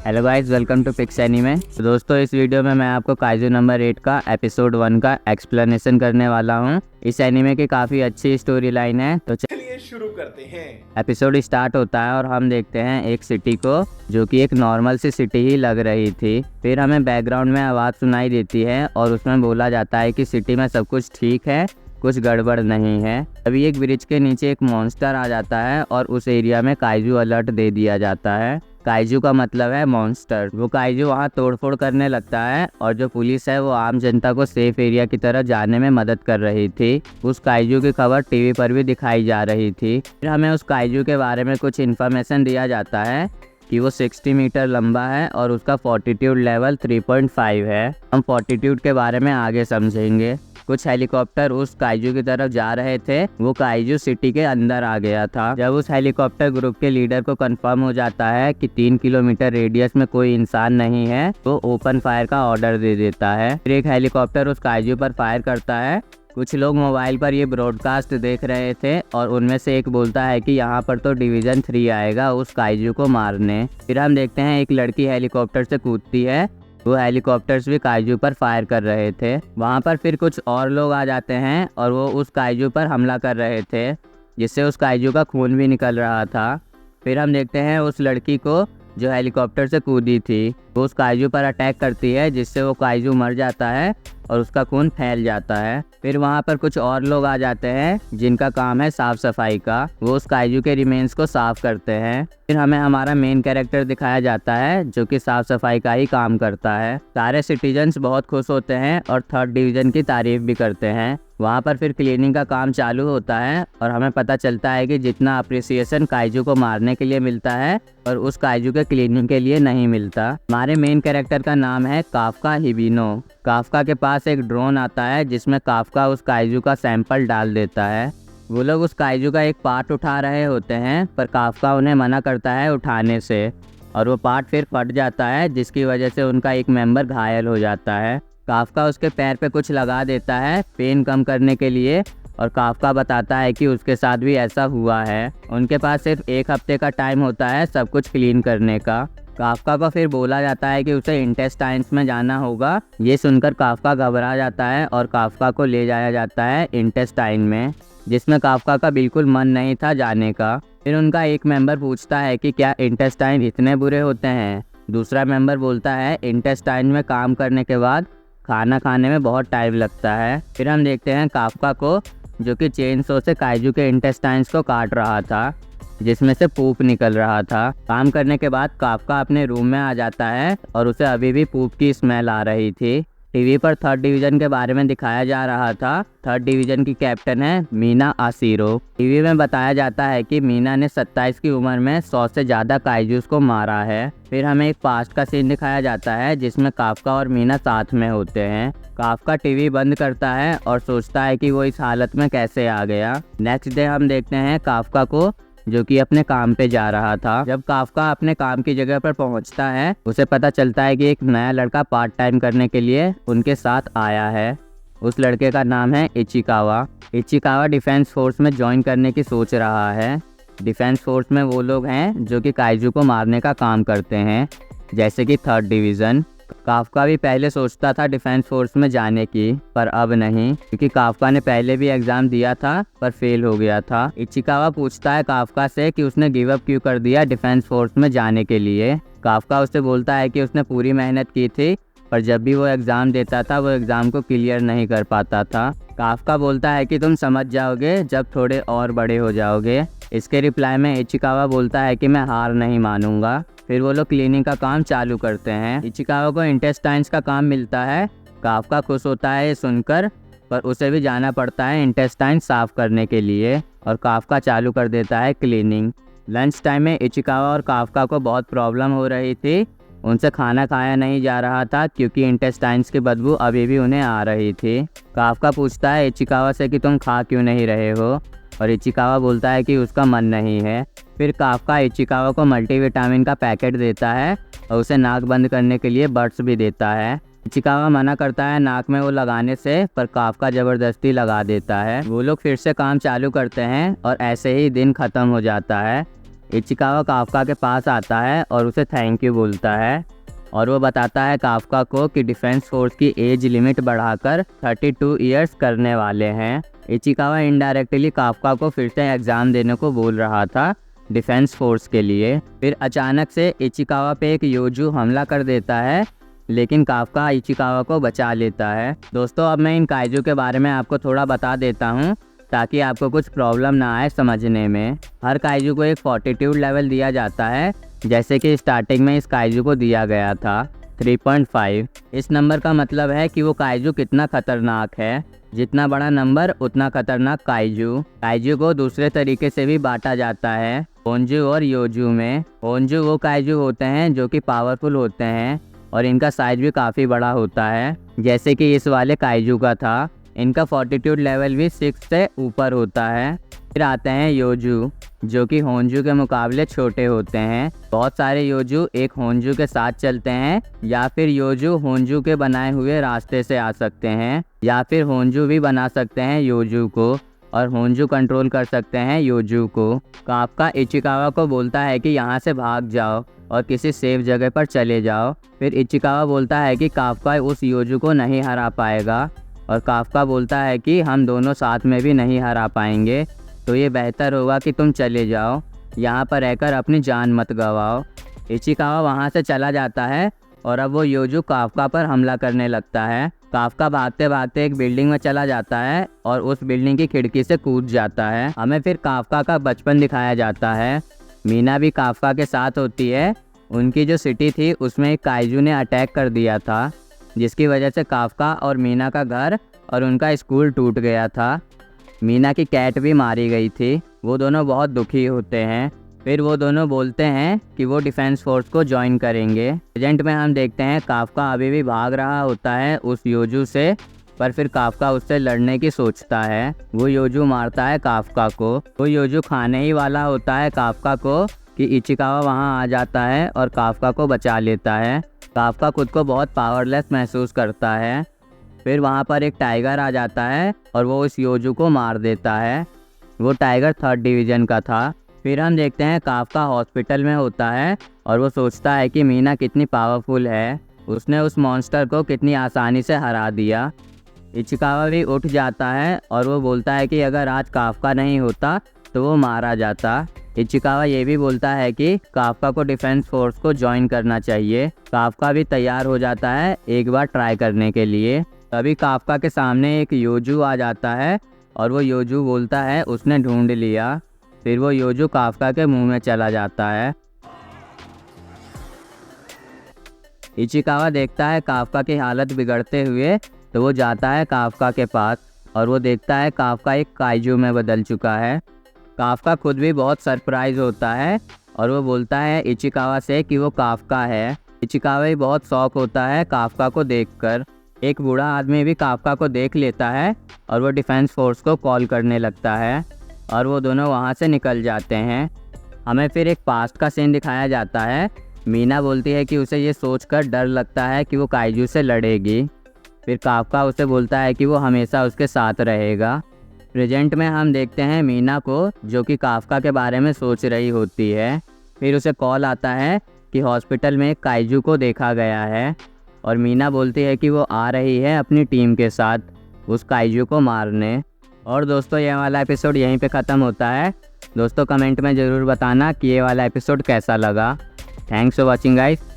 Hello guys, welcome to Pix Anime. तो दोस्तों, इस वीडियो में मैं आपको काइजू नंबर 8 का एपिसोड 1 का एक्सप्लेनेशन करने वाला हूँ। इस एनीमे की काफ़ी अच्छी स्टोरी लाइन है, तो चलिए शुरू करते हैं। एपिसोड स्टार्ट होता है और हम देखते हैं एक सिटी को, जो कि एक नॉर्मल सी सिटी ही लग रही थी। फिर हमें बैकग्राउंड में आवाज़ सुनाई देती है और उसमें बोला जाता है कि सिटी में सब कुछ ठीक है, कुछ गड़बड़ नहीं है। अभी एक ब्रिज के नीचे एक मॉन्स्टर आ जाता है और उस एरिया में काइजू अलर्ट दे दिया जाता है। काइजू का मतलब है मॉन्स्टर। वो काइजू वहाँ तोड़फोड़ करने लगता है और जो पुलिस है वो आम जनता को सेफ एरिया की तरफ जाने में मदद कर रही थी। उस काइजू की खबर टीवी पर भी दिखाई जा रही थी। फिर हमें उस काइजू के बारे में कुछ इन्फॉर्मेशन दिया जाता है कि वो 60 मीटर लंबा है और उसका फोर्टिट्यूड लेवल 3.5 है। हम फोर्टिट्यूड के बारे में आगे समझेंगे। कुछ हेलीकॉप्टर उस काइजू की तरफ जा रहे थे। वो काइजू सिटी के अंदर आ गया था। जब उस हेलीकॉप्टर ग्रुप के लीडर को कंफर्म हो जाता है कि 3 किलोमीटर रेडियस में कोई इंसान नहीं है, तो ओपन फायर का ऑर्डर दे देता है। फिर एक हेलीकॉप्टर उस काइजू पर फायर करता है। कुछ लोग मोबाइल पर ये ब्रॉडकास्ट देख रहे थे और उनमें से एक बोलता है कि यहाँ पर तो डिवीजन 3 आएगा उस काइजू को मारने। फिर हम देखते हैं एक लड़की हेलीकॉप्टर से कूदती है। वो हेलीकॉप्टर्स भी काइजू पर फायर कर रहे थे। वहाँ पर फिर कुछ और लोग आ जाते हैं और वो उस काइजू पर हमला कर रहे थे, जिससे उस काइजू का खून भी निकल रहा था। फिर हम देखते हैं उस लड़की को जो हेलीकॉप्टर से कूदी थी, वो उस काइजू पर अटैक करती है, जिससे वो काइजू मर जाता है और उसका खून फैल जाता है। फिर वहाँ पर कुछ और लोग आ जाते हैं जिनका काम है साफ सफाई का। वो उस काइजू के रिमेन्स को साफ करते हैं। फिर हमें हमारा मेन कैरेक्टर दिखाया जाता है जो कि साफ सफाई का ही काम करता है। सारे सिटीजन्स बहुत खुश होते हैं और 3rd डिवीजन की तारीफ भी करते हैं। वहाँ पर फिर क्लीनिंग का काम चालू होता है और हमें पता चलता है कि जितना अप्रिसिएशन काइजू को मारने के लिए मिलता है और उस काइजू के क्लीनिंग के लिए नहीं मिलता। हमारे मेन कैरेक्टर का नाम है काफका हिबिनो। काफका के पास एक ड्रोन आता है जिसमें काफका उस काइजू का सैंपल डाल देता है। वो लोग उस काइजू का एक पार्ट उठा रहे होते हैं, पर काफका उन्हें मना करता है उठाने से और वो पार्ट फिर फट जाता है, जिसकी वजह से उनका एक मेंबर घायल हो जाता है। काफका उसके पैर पे कुछ लगा देता है पेन कम करने के लिए और काफका बताता है कि उसके साथ भी ऐसा हुआ है। उनके पास सिर्फ 1 हफ्ते का टाइम होता है सब कुछ क्लीन करने का। काफका को फिर बोला जाता है कि उसे इंटेस्टाइन्स में जाना होगा। ये सुनकर काफका घबरा जाता है और काफका को ले जाया जाता है इंटेस्टाइन में, जिसमें काफका का बिल्कुल मन नहीं था जाने का। फिर उनका एक मेंबर पूछता है कि क्या इंटेस्टाइन इतने बुरे होते हैं। दूसरा मेंबर बोलता है इंटेस्टाइन में काम करने के बाद खाना खाने में बहुत टाइम लगता है। फिर हम देखते हैं काफका को, जो कि चेन सो से काइजू के इंटेस्टाइन्स को काट रहा था, जिसमें से पूप निकल रहा था। काम करने के बाद काफका अपने रूम में आ जाता है और उसे अभी भी पूप की स्मेल आ रही थी। टीवी पर 3rd डिवीजन के बारे में दिखाया जा रहा था। 3rd डिवीजन की कैप्टन है मीना आसीरो। टीवी में बताया जाता है कि मीना ने 27 की उम्र में 100 से ज़्यादा काइजूस को मारा है। फिर हमें एक पास्ट का सीन दिखाया जाता है जिसमें काफका और मीना साथ में होते हैं। काफका टीवी बंद करता है और सोचता है कि वो इस हालत में कैसे आ गया। नेक्स्ट डे हम देखते हैं काफका को, जो कि अपने काम पे जा रहा था। जब काफका अपने काम की जगह पर पहुंचता है, उसे पता चलता है कि एक नया लड़का पार्ट टाइम करने के लिए उनके साथ आया है। उस लड़के का नाम है इचिकावा। इचिकावा डिफेंस फोर्स में ज्वाइन करने की सोच रहा है। डिफेंस फोर्स में वो लोग हैं जो कि काइजू को मारने का काम करते हैं, जैसे कि 3rd डिवीज़न। काफका भी पहले सोचता था डिफेंस फोर्स में जाने की, पर अब नहीं, क्योंकि काफका ने पहले भी एग्जाम दिया था पर फेल हो गया था। इचिकावा पूछता है काफका से कि उसने गिव अप क्यों कर दिया डिफेंस फोर्स में जाने के लिए। काफका उससे बोलता है कि उसने पूरी मेहनत की थी, पर जब भी वो एग्ज़ाम देता था वो एग्ज़ाम को क्लियर नहीं कर पाता था। काफका बोलता है कि तुम समझ जाओगे जब थोड़े और बड़े हो जाओगे। इसके रिप्लाई में इचिकावा बोलता है कि मैं हार नहीं मानूंगा। फिर वो लोग क्लीनिंग का काम चालू करते हैं। इचिकावा को इंटेस्टाइन्स का काम मिलता है। काफका खुश होता है ये सुनकर, पर उसे भी जाना पड़ता है इंटेस्टाइन साफ करने के लिए और काफका चालू कर देता है क्लीनिंग। लंच टाइम में इचिकावा और काफका को बहुत प्रॉब्लम हो रही थी। उनसे खाना खाया नहीं जा रहा था क्योंकि इंटेस्टाइन्स की बदबू अभी भी उन्हें आ रही थी। काफका पूछता है इचिकावा से कि तुम खा क्यों नहीं रहे हो, और इचिकावा बोलता है कि उसका मन नहीं है। फिर काफका इचिकावा को मल्टीविटामिन का पैकेट देता है और उसे नाक बंद करने के लिए बड्स भी देता है। इचिकावा मना करता है नाक में वो लगाने से, पर काफका ज़बरदस्ती लगा देता है। वो लोग फिर से काम चालू करते हैं और ऐसे ही दिन ख़त्म हो जाता है। इचिकावा काफ्का के पास आता है और उसे थैंक यू बोलता है और वो बताता है काफ्का को कि डिफेंस फोर्स की एज लिमिट बढ़ाकर 32 इयर्स करने वाले हैं। इचिकावा इनडायरेक्टली काफ्का को फिर से एग्ज़ाम देने को बोल रहा था डिफेंस फोर्स के लिए। फिर अचानक से इचिकावा पे एक योजू हमला कर देता है, लेकिन काफ्का इचिकावा को बचा लेता है। दोस्तों अब मैं इन काइजू के बारे में आपको थोड़ा बता देता हूँ ताकि आपको कुछ प्रॉब्लम ना आए समझने में। हर काइजू को एक फोर्टिट्यूड लेवल दिया जाता है, जैसे कि स्टार्टिंग में इस काइजू को दिया गया था 3.5। इस नंबर का मतलब है कि वो काइजू कितना खतरनाक है। जितना बड़ा नंबर उतना खतरनाक काइजू। काइजू को दूसरे तरीके से भी बांटा जाता है होंजू और योजू में। होंजू वो काइजू होते हैं जो कि पावरफुल होते हैं और इनका साइज भी काफ़ी बड़ा होता है, जैसे कि इस वाले काइजू का था। इनका फोर्टिट्यूड लेवल भी 6 से ऊपर होता है। फिर आते हैं योजू, जो कि होंजू के मुकाबले छोटे होते हैं। बहुत सारे योजू एक होंजू के साथ चलते हैं, या फिर योजू होंजू के बनाए हुए रास्ते से आ सकते हैं, या फिर होंजू भी बना सकते हैं योजू को और होंजू कंट्रोल कर सकते हैं योजू को। काफ्का इचिकावा को बोलता है कि यहाँ से भाग जाओ और किसी सेफ जगह पर चले जाओ। फिर इचिकावा बोलता है कि काफ्का उस योजू को नहीं हरा पाएगा और काफ्का बोलता है कि हम दोनों साथ में भी नहीं हरा पाएंगे, तो ये बेहतर होगा कि तुम चले जाओ, यहाँ पर रहकर अपनी जान मत गवाओ। इचिकावा वहाँ से चला जाता है और अब वो योजू काफ्का पर हमला करने लगता है। काफ्का भागते भागते एक बिल्डिंग में चला जाता है और उस बिल्डिंग की खिड़की से कूद जाता है। हमें फिर काफ्का का बचपन दिखाया जाता है। मीना भी काफ्का के साथ होती है। उनकी जो सिटी थी उसमें एक काइजू ने अटैक कर दिया था, जिसकी वजह से काफ्का और मीना का घर और उनका स्कूल टूट गया था। मीना की कैट भी मारी गई थी। वो दोनों बहुत दुखी होते हैं। फिर वो दोनों बोलते हैं कि वो डिफेंस फोर्स को ज्वाइन करेंगे। प्रेजेंट में हम देखते हैं काफ्का अभी भी भाग रहा होता है उस योजू से, पर फिर काफ्का उससे लड़ने की सोचता है। वो योजू मारता है काफ्का को। वो योजू खाने ही वाला होता है काफ्का को कि इचिकावा वहाँ आ जाता है और काफ्का को बचा लेता है। काफ्का खुद को बहुत पावरलेस महसूस करता है। फिर वहाँ पर एक टाइगर आ जाता है और वो उस योजू को मार देता है। वो टाइगर 3rd डिवीज़न का था। फिर हम देखते हैं काफ्का हॉस्पिटल में होता है और वो सोचता है कि मीना कितनी पावरफुल है, उसने उस मॉन्स्टर को कितनी आसानी से हरा दिया। इचिकावा भी उठ जाता है और वो बोलता है कि अगर आज काफ्का नहीं होता तो वो मारा जाता। इचिकावा ये भी बोलता है कि काफ्का को डिफेंस फोर्स को ज्वाइन करना चाहिए। काफ्का भी तैयार हो जाता है एक बार ट्राई करने के लिए। तभी काफ्का के सामने एक योजू आ जाता है और वो योजू बोलता है उसने ढूंढ लिया। फिर वो योजू काफ्का के मुंह में चला जाता है। इचिकावा देखता है काफ्का की हालत बिगड़ते हुए, तो वो जाता है काफ्का के पास और वो देखता है काफ्का एक काइजू में बदल चुका है। काफ्का खुद भी बहुत सरप्राइज होता है और वो बोलता है इचिकावा से कि वो काफ्का है। इचिकावा भी बहुत शौक होता है काफ्का को देखकर। एक बूढ़ा आदमी भी काफ्का को देख लेता है और वो डिफेंस फोर्स को कॉल करने लगता है और वो दोनों वहाँ से निकल जाते हैं। हमें फिर एक पास्ट का सीन दिखाया जाता है। मीना बोलती है कि उसे ये सोचकर डर लगता है कि वो काइजू से लड़ेगी। फिर काफ्का उसे बोलता है कि वो हमेशा उसके साथ रहेगा। प्रेजेंट में हम देखते हैं मीना को, जो कि काफ्का के बारे में सोच रही होती है। फिर उसे कॉल आता है कि हॉस्पिटल में एक काइजू को देखा गया है और मीना बोलती है कि वो आ रही है अपनी टीम के साथ उस काइजू को मारने। और दोस्तों ये वाला एपिसोड यहीं पे ख़त्म होता है। दोस्तों कमेंट में ज़रूर बताना कि ये वाला एपिसोड कैसा लगा। Thanks for watching guys.